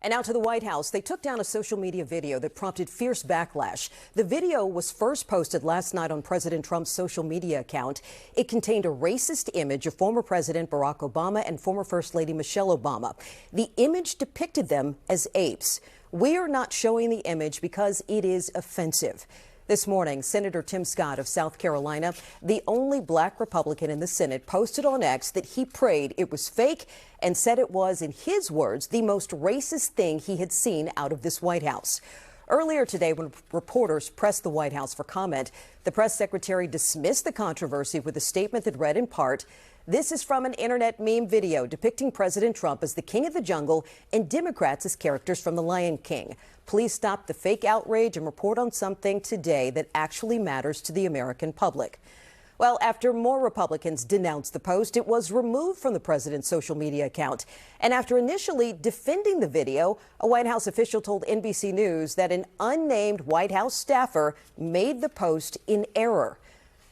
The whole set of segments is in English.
And now to the White House. They took down a social media video that prompted fierce backlash. The video was first posted last night on President Trump's social media account. It contained a racist image of former President Barack Obama and former First Lady Michelle Obama. The image depicted them as apes. We are not showing the image because it is offensive. This morning, Senator Tim Scott of South Carolina, the only black Republican in the Senate, posted on X that he prayed it was fake and said it was, in his words, the most racist thing he had seen out of this White House. Earlier today, when reporters pressed the White House for comment, the press secretary dismissed the controversy with a statement that read in part, "This is from an internet meme video depicting President Trump as the king of the jungle and Democrats as characters from The Lion King. Please stop the fake outrage and report on something today that actually matters to the American public." Well, after more Republicans denounced the post, it was removed from the president's social media account. And after initially defending the video, a White House official told NBC News that an unnamed White House staffer made the post in error.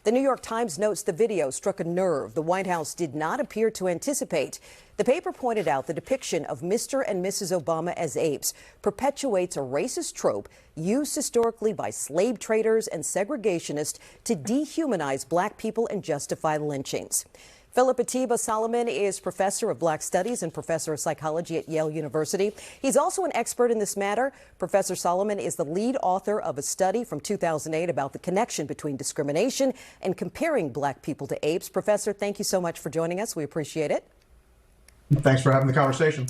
The New York Times notes the video struck a nerve the White House did not appear to anticipate. The paper pointed out the depiction of Mr. and Mrs. Obama as apes perpetuates a racist trope used historically by slave traders and segregationists to dehumanize black people and justify lynchings. Phillip Atiba Solomon is professor of Black Studies and professor of psychology at Yale University. He's also an expert in this matter. Professor Solomon is the lead author of a study from 2008 about the connection between discrimination and comparing black people to apes. Professor, thank you so much for joining us. We appreciate it. Thanks for having the conversation.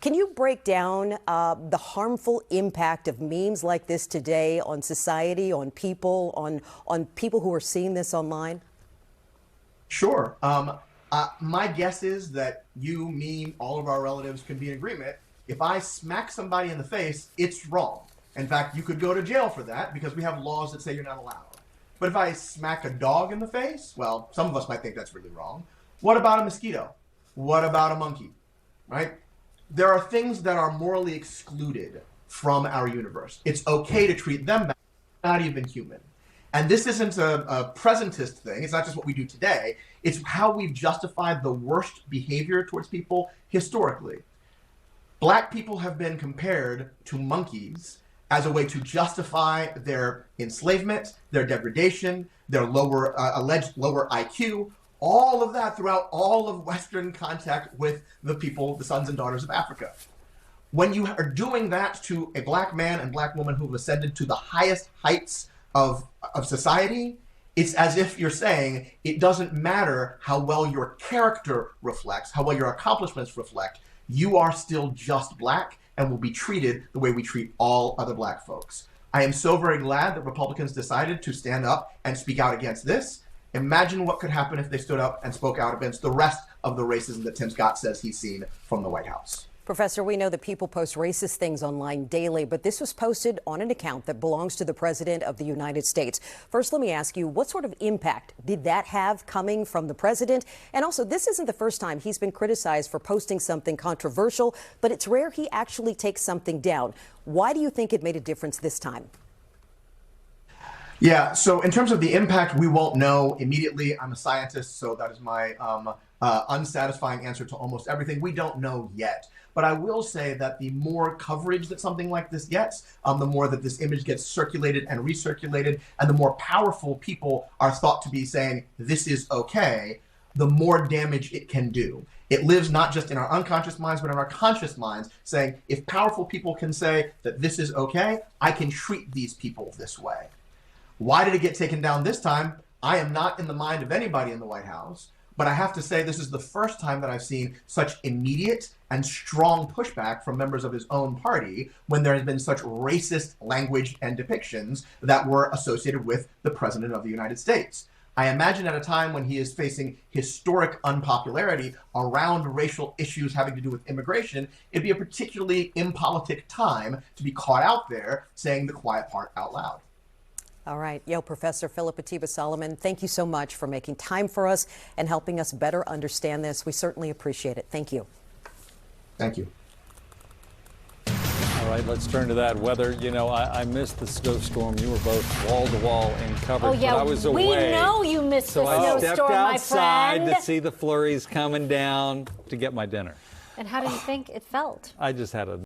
Can you break down the harmful impact of memes like this today on society, on people, on people who are seeing this online? Sure. My guess is that you, me, all of our relatives can be in agreement. If I smack somebody in the face, it's wrong. In fact, you could go to jail for that because we have laws that say you're not allowed. But if I smack a dog in the face, well, some of us might think that's really wrong. What about a mosquito? What about a monkey? Right? There are things that are morally excluded from our universe. It's okay to treat them bad, not even human. And this isn't a presentist thing. It's not just what we do today. It's how we've justified the worst behavior towards people historically. Black people have been compared to monkeys as a way to justify their enslavement, their degradation, their alleged lower IQ, all of that throughout all of Western contact with the people, the sons and daughters of Africa. When you are doing that to a black man and black woman who have ascended to the highest heights of society, it's as if you're saying it doesn't matter how well your character reflects, how well your accomplishments reflect, you are still just black and will be treated the way we treat all other black folks. I am so very glad that Republicans decided to stand up and speak out against this. Imagine what could happen if they stood up and spoke out against the rest of the racism that Tim Scott says he's seen from the White House. Professor, we know that people post racist things online daily, but this was posted on an account that belongs to the President of the United States. First, let me ask you, what sort of impact did that have coming from the President? And also, this isn't the first time he's been criticized for posting something controversial, but it's rare he actually takes something down. Why do you think it made a difference this time? Yeah, so in terms of the impact, we won't know immediately. I'm a scientist, so that is my unsatisfying answer to almost everything. We don't know yet. But I will say that the more coverage that something like this gets, the more that this image gets circulated and recirculated, and the more powerful people are thought to be saying, this is okay, the more damage it can do. It lives not just in our unconscious minds, but in our conscious minds, saying, if powerful people can say that this is okay, I can treat these people this way. Why did it get taken down this time? I am not in the mind of anybody in the White House, but I have to say this is the first time that I've seen such immediate and strong pushback from members of his own party when there has been such racist language and depictions that were associated with the President of the United States. I imagine at a time when he is facing historic unpopularity around racial issues having to do with immigration, it'd be a particularly impolitic time to be caught out there saying the quiet part out loud. All right, Yale Professor Phillip Atiba Solomon, thank you so much for making time for us and helping us better understand this. We certainly appreciate it. Thank you. Thank you. All right, let's turn to that weather. You know, I missed the snowstorm. You were both wall to wall in coverage. Oh, yeah, but I was away. We know you missed the snowstorm, my friend. So I stepped outside to see the flurries coming down to get my dinner. And how do you think it felt? I just had a